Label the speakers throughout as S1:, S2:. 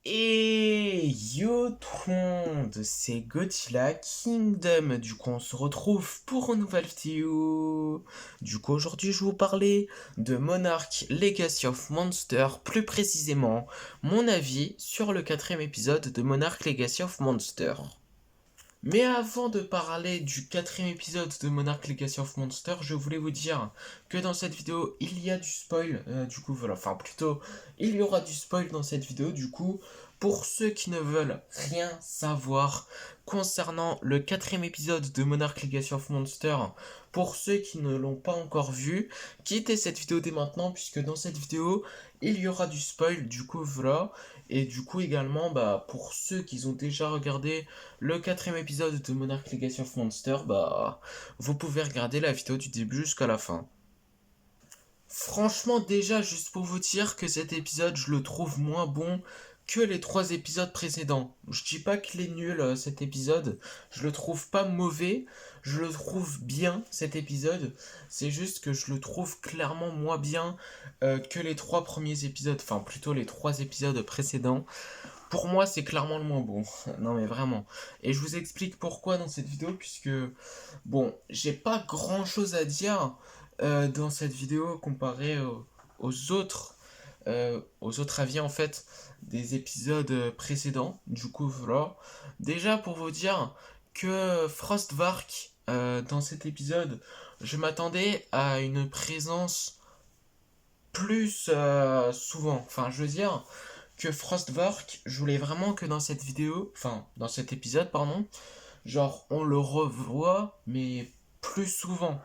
S1: Et yo tout le monde, c'est Godzilla Kingdom. Du coup, on se retrouve pour une nouvelle vidéo. Du coup, aujourd'hui, je vais vous parler de Monarch Legacy of Monster, plus précisément mon avis sur le quatrième épisode de Monarch Legacy of Monster. Mais avant de parler du quatrième épisode de Monarch Legacy of Monster, je voulais vous dire que dans cette vidéo, il y a du spoil. Du coup, voilà, enfin plutôt, il y aura du spoil dans cette vidéo. Du coup, pour ceux qui ne veulent rien savoir concernant le quatrième épisode de Monarch Legacy of Monster, pour ceux qui ne l'ont pas encore vu, quittez cette vidéo dès maintenant, puisque dans cette vidéo, il y aura du spoil. Du coup, voilà. Et du coup, également, pour ceux qui ont déjà regardé le quatrième épisode de Monarch Legacy of Monster, vous pouvez regarder la vidéo du début jusqu'à la fin. Franchement, déjà, juste pour vous dire que cet épisode, je le trouve moins bon que les trois épisodes précédents. Je dis pas qu'il est nul cet épisode, je le trouve pas mauvais, je le trouve bien cet épisode, c'est juste que je le trouve clairement moins bien que les trois premiers épisodes, enfin plutôt les trois épisodes précédents. Pour moi, c'est clairement le moins bon. Non, mais vraiment. Et je vous explique pourquoi dans cette vidéo, puisque, bon, j'ai pas grand chose à dire dans cette vidéo comparé aux autres avis en fait des épisodes précédents. Du coup, voilà. Déjà pour vous dire que Frostvark, dans cet épisode, je m'attendais à une présence plus souvent. Enfin, je veux dire que Frostvark, je voulais vraiment que dans cette vidéo, enfin, dans cet épisode, pardon, genre, on le revoit, mais plus souvent.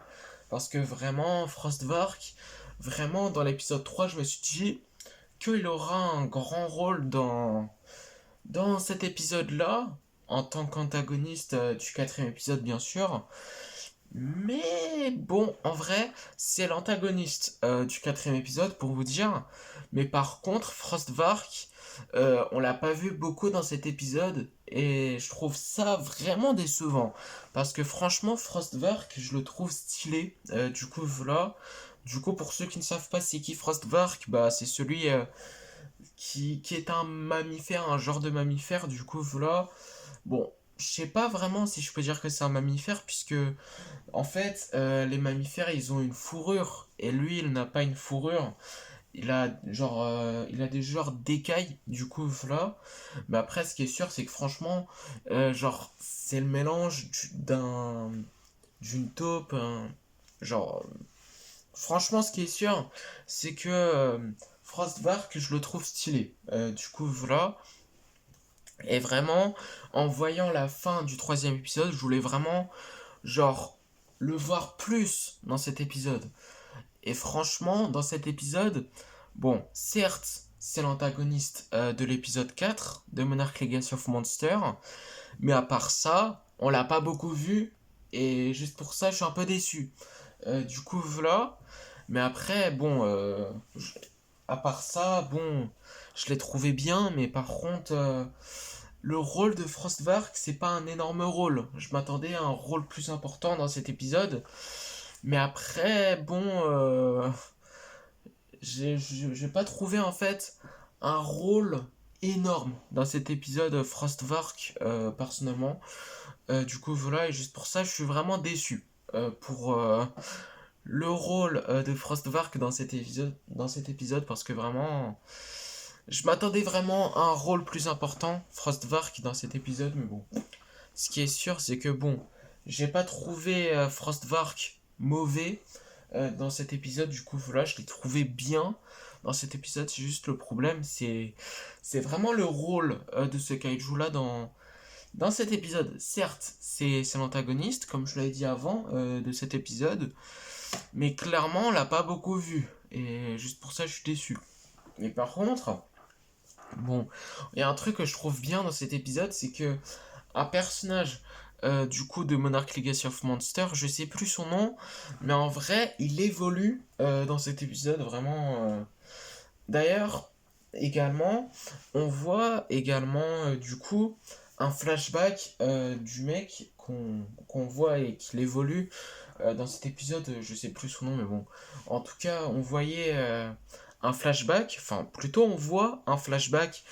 S1: Parce que vraiment, Frostvark, vraiment, dans l'épisode 3 je me suis dit qu'il aura un grand rôle dans cet épisode-là, en tant qu'antagoniste du quatrième épisode, bien sûr. Mais bon, en vrai, c'est l'antagoniste du quatrième épisode pour vous dire. Mais par contre, Frostvark, on l'a pas vu beaucoup dans cet épisode et je trouve ça vraiment décevant. Parce que franchement, Frostvark, je le trouve stylé. Du coup, voilà. Du coup, pour ceux qui ne savent pas c'est qui Frostvark, c'est celui qui est un mammifère, un genre de mammifère. Du coup, voilà. Bon, je sais pas vraiment si je peux dire que c'est un mammifère puisque en fait, les mammifères, ils ont une fourrure. Et lui, il n'a pas une fourrure. Il a des genres d'écailles, du coup, voilà. Mais après, ce qui est sûr, c'est que franchement, c'est le mélange d'une taupe, genre, franchement, ce qui est sûr, c'est que Frostbark, je le trouve stylé. Du coup, voilà. Et vraiment, en voyant la fin du troisième épisode, je voulais vraiment genre le voir plus dans cet épisode. Et franchement, dans cet épisode, bon, certes, c'est l'antagoniste de l'épisode 4 de Monarch Legacy of Monster, mais à part ça, on l'a pas beaucoup vu, et juste pour ça, je suis un peu déçu. Du coup, voilà. Mais après, bon, à part ça, bon, je l'ai trouvé bien, mais par contre, le rôle de Frostvark, c'est pas un énorme rôle. Je m'attendais à un rôle plus important dans cet épisode. Mais après, bon, j'ai pas trouvé en fait un rôle énorme dans cet épisode Frostvark, personnellement. Du coup, voilà, et juste pour ça, je suis vraiment déçu pour le rôle de Frostvark dans cet épisode parce que vraiment, je m'attendais vraiment à un rôle plus important, Frostvark, dans cet épisode, mais bon. Ce qui est sûr, c'est que bon, j'ai pas trouvé Frostvark mauvais dans cet épisode, du coup voilà, je l'ai trouvé bien dans cet épisode, c'est juste le problème, c'est vraiment le rôle de ce kaiju là dans cet épisode. Certes, c'est l'antagoniste, comme je l'avais dit avant de cet épisode, mais clairement on l'a pas beaucoup vu, et juste pour ça je suis déçu. Mais par contre, bon, il y a un truc que je trouve bien dans cet épisode, c'est que un personnage du coup de Monarch Legacy of Monster, je sais plus son nom, mais en vrai, il évolue dans cet épisode vraiment. D'ailleurs, également, on voit également du coup un flashback du mec qu'on voit et qu'il évolue dans cet épisode, je sais plus son nom, mais bon. En tout cas, on voyait un flashback, enfin plutôt on voit un flashback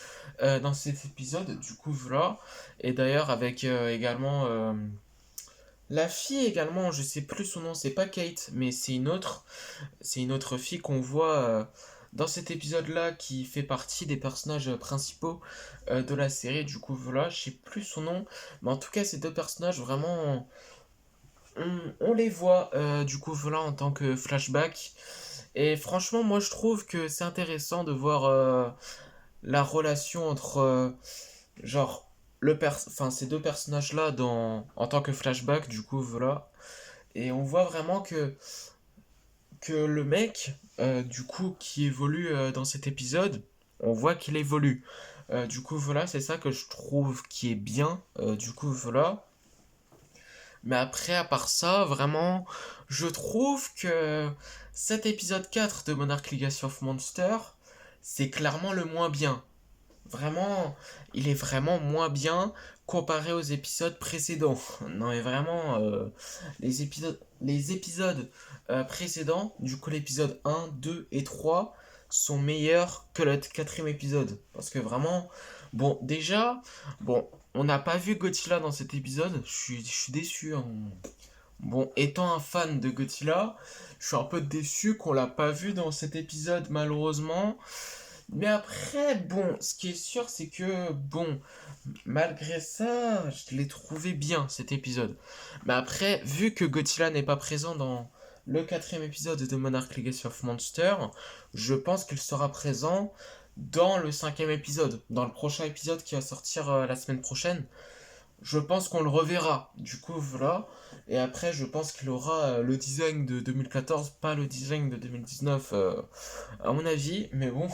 S1: dans cet épisode, du coup voilà. Et d'ailleurs avec également la fille également, je sais plus son nom, c'est pas Kate, mais c'est une autre fille qu'on voit dans cet épisode-là qui fait partie des personnages principaux de la série. Du coup voilà, je sais plus son nom, mais en tout cas ces deux personnages vraiment, on les voit du coup voilà en tant que flashback. Et franchement, moi je trouve que c'est intéressant de voir la relation entre genre enfin ces deux personnages là en tant que flashback du coup voilà, et on voit vraiment que le mec du coup qui évolue dans cet épisode, on voit qu'il évolue. Du coup voilà, c'est ça que je trouve qui est bien du coup voilà. Mais après, à part ça, vraiment, je trouve que cet épisode 4 de Monarch Legacy of Monsters, c'est clairement le moins bien. Vraiment, il est vraiment moins bien comparé aux épisodes précédents. Non, mais vraiment, les épisodes précédents, du coup l'épisode 1, 2 et 3, sont meilleurs que le quatrième épisode. Parce que vraiment, bon, déjà, bon, on n'a pas vu Godzilla dans cet épisode, je suis déçu, hein. Bon, étant un fan de Godzilla, je suis un peu déçu qu'on l'a pas vu dans cet épisode, malheureusement. Mais après, bon, ce qui est sûr, c'est que, bon, malgré ça, je l'ai trouvé bien cet épisode. Mais après, vu que Godzilla n'est pas présent dans le quatrième épisode de Monarch Legacy of Monsters, je pense qu'il sera présent dans le cinquième épisode, dans le prochain épisode qui va sortir la semaine prochaine. Je pense qu'on le reverra. Du coup, voilà. Et après, je pense qu'il aura le design de 2014, pas le design de 2019, à mon avis. Mais bon,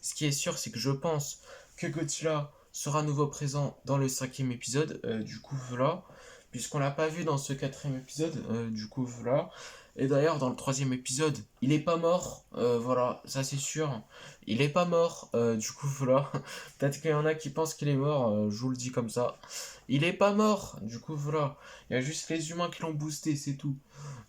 S1: ce qui est sûr, c'est que je pense que Godzilla sera à nouveau présent dans le cinquième épisode. Du coup, voilà. Puisqu'on l'a pas vu dans ce quatrième épisode. Du coup, voilà. Et d'ailleurs, dans le troisième épisode, il est pas mort. Voilà, ça c'est sûr. Il est pas mort. Du coup, voilà. Peut-être qu'il y en a qui pensent qu'il est mort. Je vous le dis comme ça. Il est pas mort. Du coup, voilà. Il y a juste les humains qui l'ont boosté, c'est tout.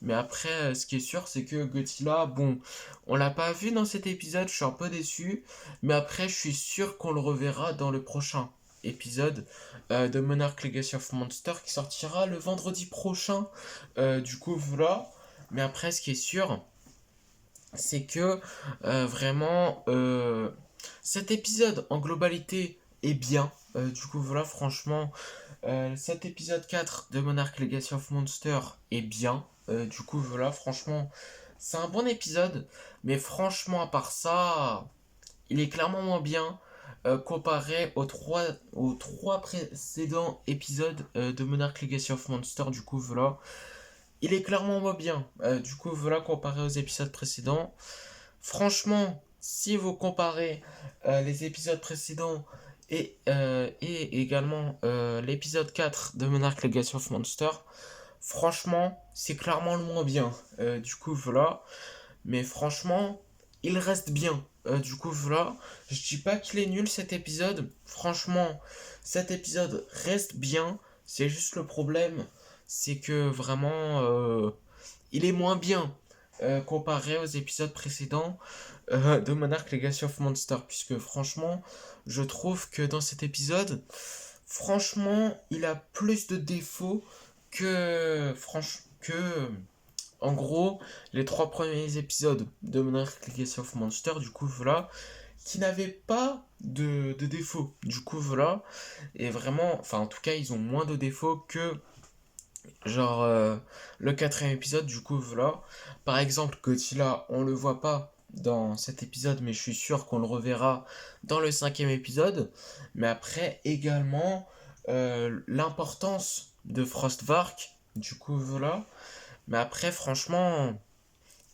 S1: Mais après, ce qui est sûr, c'est que Godzilla, bon, on l'a pas vu dans cet épisode, je suis un peu déçu. Mais après, je suis sûr qu'on le reverra dans le prochain épisode de Monarch Legacy of Monsters qui sortira le vendredi prochain. Du coup, voilà. Mais après, ce qui est sûr, c'est que vraiment, cet épisode en globalité est bien. Du coup, voilà, franchement, cet épisode 4 de Monarch Legacy of Monsters est bien. Du coup, voilà, franchement, c'est un bon épisode. Mais franchement, à part ça, il est clairement moins bien comparé aux trois précédents épisodes de Monarch Legacy of Monsters. Du coup, voilà, il est clairement moins bien. Du coup, voilà, comparé aux épisodes précédents. Franchement, si vous comparez les épisodes précédents et également l'épisode 4 de Monarch Legacy of Monsters, franchement, c'est clairement le moins bien. Du coup, voilà. Mais franchement, il reste bien. Du coup, voilà. Je dis pas qu'il est nul cet épisode. Franchement, cet épisode reste bien. C'est juste le problème, c'est que vraiment, il est moins bien comparé aux épisodes précédents de Monarch Legacy of Monsters. Puisque franchement, je trouve que dans cet épisode, franchement, il a plus de défauts que en gros, les trois premiers épisodes de Monarch Legacy of Monsters, du coup, voilà, qui n'avaient pas de défauts. Du coup, voilà, et vraiment, enfin, en tout cas, ils ont moins de défauts que, genre, le quatrième épisode, du coup, voilà. Par exemple, Godzilla, on le voit pas dans cet épisode, mais je suis sûr qu'on le reverra dans le cinquième épisode. Mais après, également, l'importance de Frostvark, du coup, voilà. Mais après, franchement,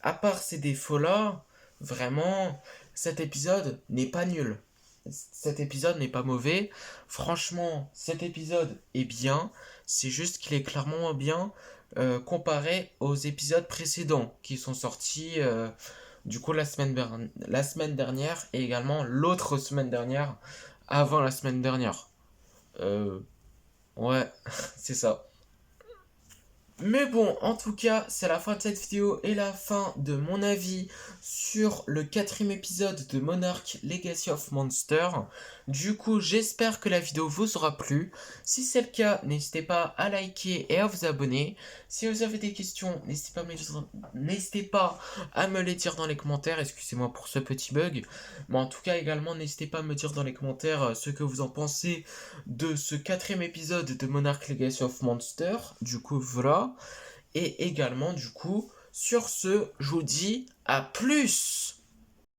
S1: à part ces défauts-là, vraiment, cet épisode n'est pas nul. Cet épisode n'est pas mauvais. Franchement, cet épisode est bien. C'est juste qu'il est clairement moins bien comparé aux épisodes précédents qui sont sortis du coup la semaine dernière et également l'autre semaine dernière avant la semaine dernière. Euh, ouais, c'est ça. Mais bon, en tout cas, c'est la fin de cette vidéo et la fin de mon avis sur le 4e épisode de Monarch Legacy of Monsters. Du coup, j'espère que la vidéo vous aura plu. Si c'est le cas, n'hésitez pas à liker et à vous abonner. Si vous avez des questions, n'hésitez pas à me les dire dans les commentaires. Excusez-moi pour ce petit bug. Mais en tout cas, également, n'hésitez pas à me dire dans les commentaires ce que vous en pensez de ce 4e épisode de Monarch Legacy of Monsters. Du coup, voilà. Et également, du coup, sur ce, je vous dis à plus!